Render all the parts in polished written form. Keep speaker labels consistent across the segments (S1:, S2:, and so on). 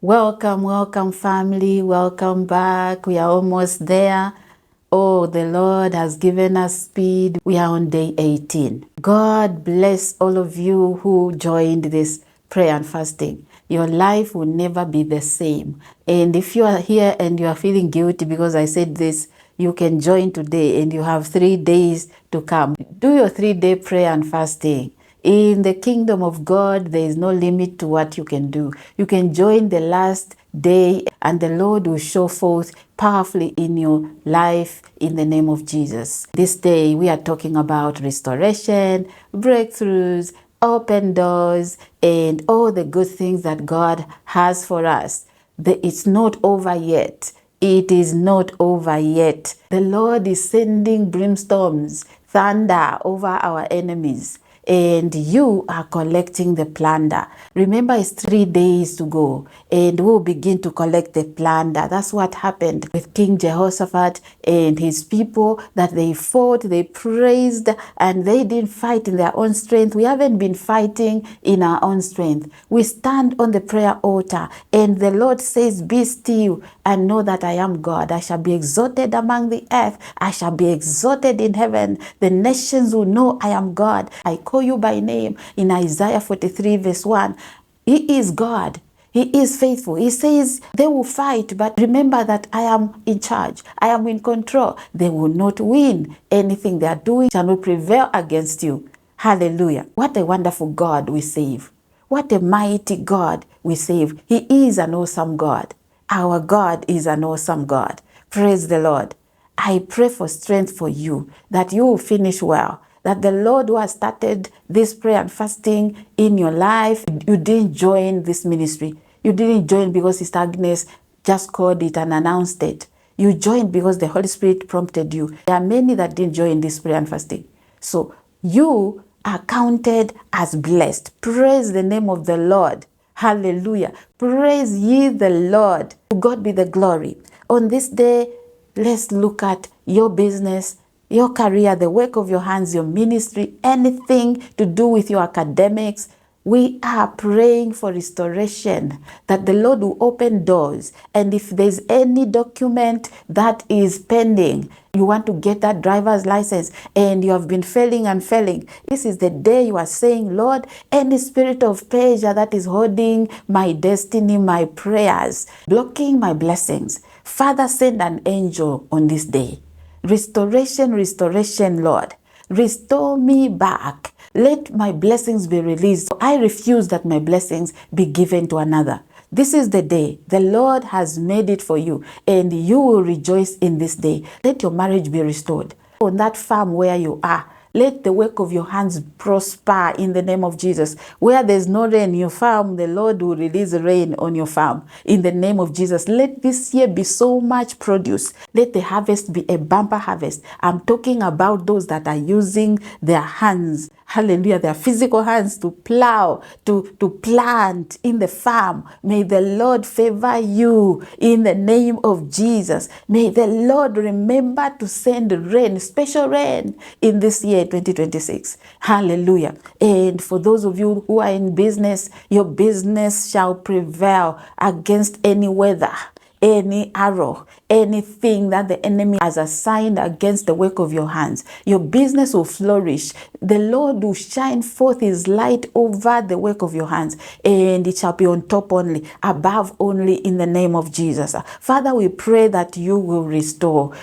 S1: Welcome, welcome, family. Welcome back. We are almost there. Oh, the Lord has given us speed. We are on day 18. God bless all of you who joined this prayer and fasting. Your life will never be the same. And if you are here and you are feeling guilty because I said this, you can join today and you have 3 days to come. Do your 3-day prayer and fasting. In the kingdom of God, there is no limit to what you can do. You can join the last day and the Lord will show forth powerfully in your life in the name of Jesus. This day we are talking about restoration, breakthroughs, open doors, and all the good things that God has for us. It's not over yet. It is not over yet. The Lord is sending brimstones, thunder over our enemies, and you are collecting the plunder. Remember, it's 3 days to go, and we'll begin to collect the plunder. That's what happened with King Jehoshaphat and his people, that they fought, they praised, and they didn't fight in their own strength. We haven't been fighting in our own strength. We stand on the prayer altar, and the Lord says, be still and know that I am God. I shall be exalted among the earth. I shall be exalted in heaven. The nations will know I am God. I call you by name. In Isaiah 43 verse 1, He is God. He is faithful. He says they will fight, but remember that I am in charge. I am in control. They will not win. Anything they are doing shall not prevail against you. Hallelujah. What a wonderful God we save. What a mighty God we save. He is an awesome God. Our God is an awesome God. Praise the Lord. I pray for strength for you, that you will finish well, that the Lord who has started this prayer and fasting in your life, you didn't join this ministry. You didn't join because Sister Agnes just called it and announced it. You joined because the Holy Spirit prompted you. There are many that didn't join this prayer and fasting. So you are counted as blessed. Praise the name of the Lord. Hallelujah. Praise ye the Lord. To God be the glory. On this day, let's look at your business, your career, the work of your hands, your ministry, anything to do with your academics. We are praying for restoration, that the Lord will open doors. And if there's any document that is pending, you want to get that driver's license and you have been failing and failing, this is the day you are saying, Lord, any spirit of pressure that is holding my destiny, my prayers, blocking my blessings, Father, send an angel on this day. Restoration, restoration, Lord. Restore me back. Let my blessings be released. I refuse that my blessings be given to another. This is the day. The Lord has made it for you, and you will rejoice in this day. Let your marriage be restored. On that farm where you are, let the work of your hands prosper in the name of Jesus. Where there's no rain in your farm, the Lord will release rain on your farm. In the name of Jesus, let this year be so much produce. Let the harvest be a bumper harvest. I'm talking about those that are using their hands. Hallelujah, their physical hands to plow, to plant in the farm. May the Lord favor you in the name of Jesus. May the Lord remember to send rain, special rain in this year, 2026. Hallelujah. And for those of you who are in business, your business shall prevail against any weather, any arrow, anything that the enemy has assigned against the work of your hands. Your business will flourish. The Lord will shine forth his light over the work of your hands, and it shall be on top only, above only, in the name of Jesus. Father, we pray that you will restore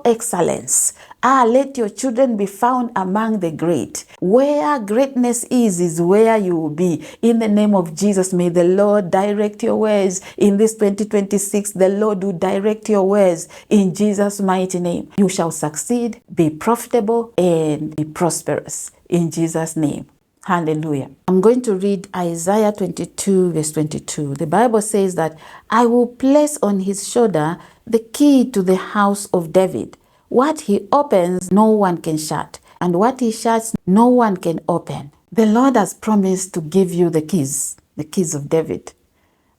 S1: excellence. Let your children be found among the great. Where greatness is where you will be. In the name of Jesus, may the Lord direct your ways in this 2026. The Lord will direct your ways in Jesus' mighty name. You shall succeed, be profitable, and be prosperous in Jesus' name. Hallelujah. I'm going to read Isaiah 22 verse 22. The Bible says that I will place on his shoulder the key to the house of David. What he opens, no one can shut, and what he shuts, no one can open. The Lord has promised to give you the keys of David.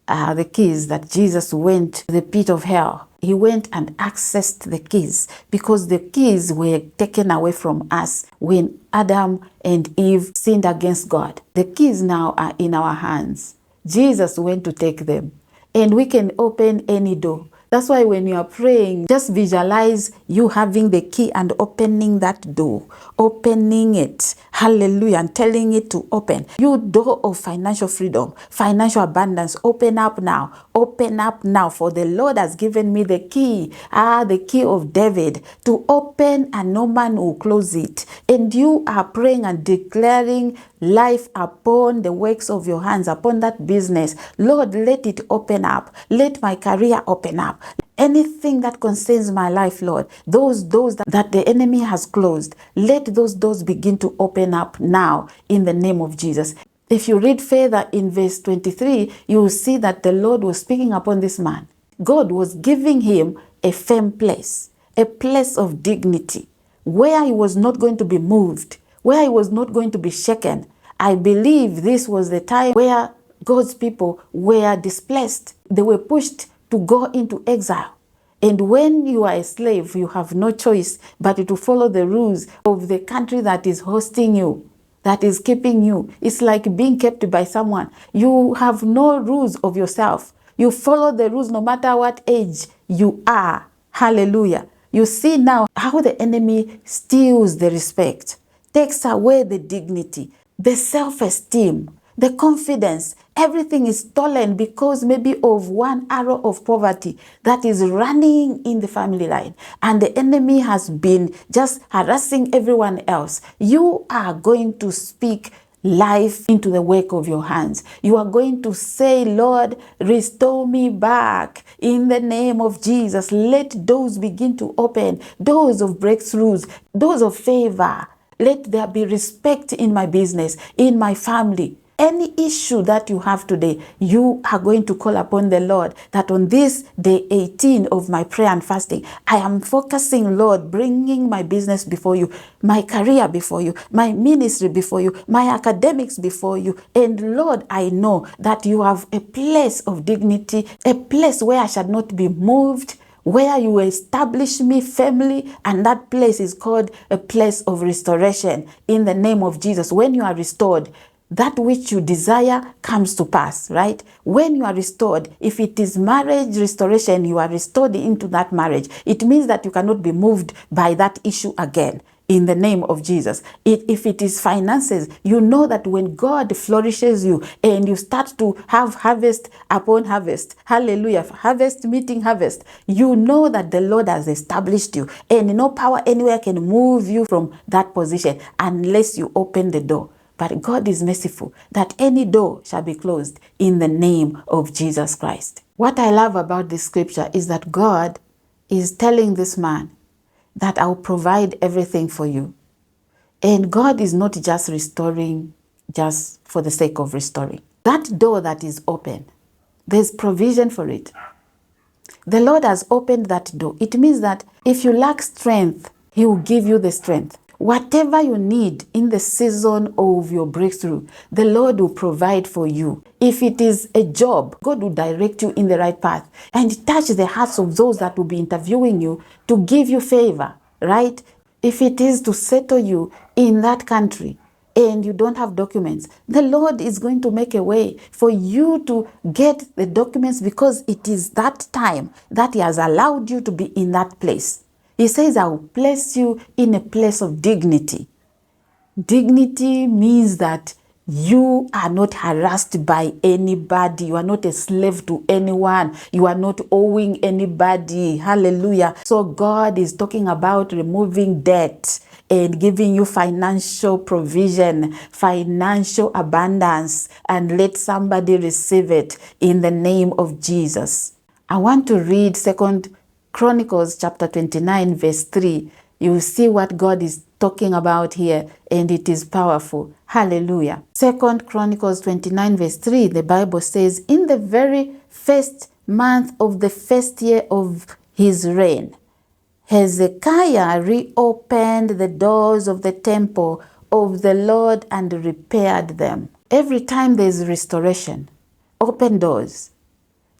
S1: The keys that Jesus went to the pit of hell. He went and accessed the keys because the keys were taken away from us when Adam and Eve sinned against God. The keys now are in our hands. Jesus went to take them. And we can open any door. That's why when you are praying, just visualize you having the key and opening that door, opening it, hallelujah, and telling it to open. You door of financial freedom, financial abundance, open up now, for the Lord has given me the key, the key of David, to open and no man will close it. And you are praying and declaring life upon the works of your hands, upon that business. Lord, let it open up. Let my career open up. Anything that concerns my life, Lord, those doors that the enemy has closed, let those doors begin to open up now in the name of Jesus. If you read further in verse 23, you will see that the Lord was speaking upon this man. God was giving him a firm place, a place of dignity, where he was not going to be moved, where he was not going to be shaken. I believe this was the time where God's people were displaced. They were pushed to go into exile. And when you are a slave, you have no choice but to follow the rules of the country that is hosting you, that is keeping you. It's like being kept by someone. You have no rules of yourself. You follow the rules no matter what age you are. Hallelujah. You see now how the enemy steals the respect, takes away the dignity, the self-esteem, the confidence. Everything is stolen because maybe of one arrow of poverty that is running in the family line. And the enemy has been just harassing everyone else. You are going to speak life into the work of your hands. You are going to say, Lord, restore me back in the name of Jesus. Let doors begin to open, doors of breakthroughs, doors of favor. Let there be respect in my business, in my family. Any issue that you have today, you are going to call upon the Lord that on this day 18 of my prayer and fasting, I am focusing, Lord, bringing my business before you, my career before you, my ministry before you, my academics before you. And Lord, I know that you have a place of dignity, a place where I shall not be moved, where you establish me firmly, and that place is called a place of restoration in the name of Jesus. When you are restored, that which you desire comes to pass, right? When you are restored, if it is marriage restoration, you are restored into that marriage. It means that you cannot be moved by that issue again. In the name of Jesus. If it is finances, you know that when God flourishes you and you start to have harvest upon harvest, hallelujah, harvest meeting harvest, you know that the Lord has established you and no power anywhere can move you from that position unless you open the door. But God is merciful, that any door shall be closed in the name of Jesus Christ. What I love about this scripture is that God is telling this man that I'll provide everything for you. And God is not just restoring just for the sake of restoring. That door that is open, there's provision for it. The Lord has opened that door. It means that if you lack strength, He will give you the strength. Whatever you need in the season of your breakthrough, the Lord will provide for you. If it is a job, God will direct you in the right path and touch the hearts of those that will be interviewing you to give you favor, right? If it is to settle you in that country and you don't have documents, the Lord is going to make a way for you to get the documents because it is that time that He has allowed you to be in that place. He says, I will place you in a place of dignity. Dignity means that you are not harassed by anybody. You are not a slave to anyone. You are not owing anybody. Hallelujah. So God is talking about removing debt and giving you financial provision, financial abundance, and let somebody receive it in the name of Jesus. I want to read 2 Chronicles chapter 29 verse 3. You will see what God is talking about here, and it is powerful. Hallelujah. 2 Chronicles 29 verse 3, the Bible says, in the very first month of the first year of his reign, Hezekiah reopened the doors of the temple of the Lord and repaired them. Every time there is restoration, open doors,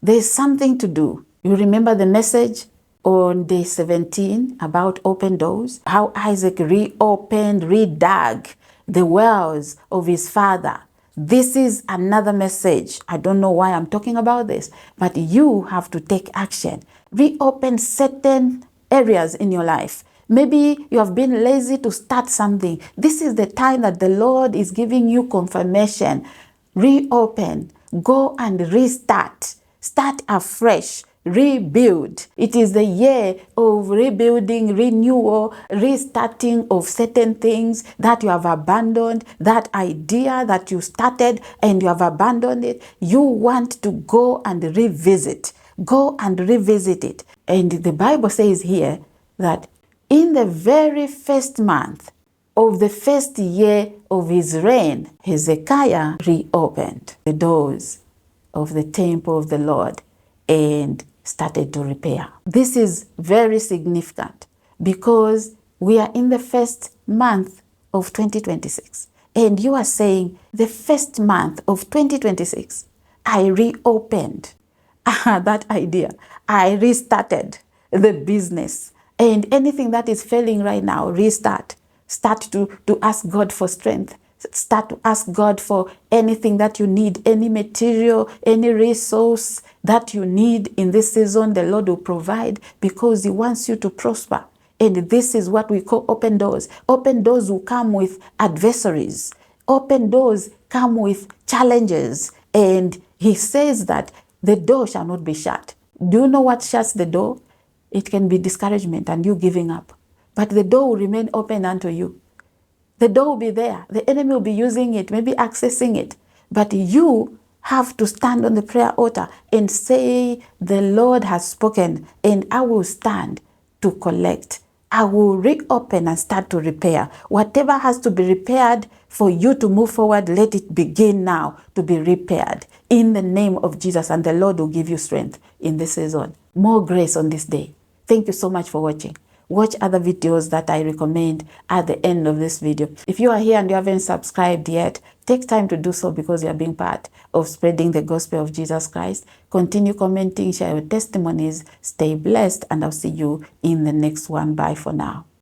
S1: there is something to do. You remember the message on day 17 about open doors? How Isaac reopened, redug the wells of his father, This is another message. I don't know why I'm talking about this, but you have to take action. Reopen certain areas in your life. Maybe you have been lazy to start something. This is the time that the Lord is giving you confirmation. Reopen. Go and restart. Start afresh. Rebuild. It is the year of rebuilding, renewal, restarting of certain things that you have abandoned, that idea that you started and you have abandoned it. You want to go and revisit. Go and revisit it. And the Bible says here that in the very first month of the first year of his reign, Hezekiah reopened the doors of the temple of the Lord and started to repair. This is very significant because we are in the first month of 2026. And you are saying, the first month of 2026, I reopened that idea. I restarted the business. And anything that is failing right now, restart. Start to ask God for strength. Start to ask God for anything that you need, any material, any resource that you need in this season. The Lord will provide because He wants you to prosper. And this is what we call open doors. Open doors will come with adversaries. Open doors come with challenges. And He says that the door shall not be shut. Do you know what shuts the door? It can be discouragement and you giving up. But the door will remain open unto you. The door will be there. The enemy will be using it, maybe accessing it. But you have to stand on the prayer altar and say, the Lord has spoken and I will stand to collect. I will reopen and start to repair. Whatever has to be repaired for you to move forward, let it begin now to be repaired in the name of Jesus, and the Lord will give you strength in this season. More grace on this day. Thank you so much for watching. Watch other videos that I recommend at the end of this video. If you are here and you haven't subscribed yet, take time to do so because you are being part of spreading the gospel of Jesus Christ. Continue commenting, share your testimonies, stay blessed, and I'll see you in the next one. Bye for now.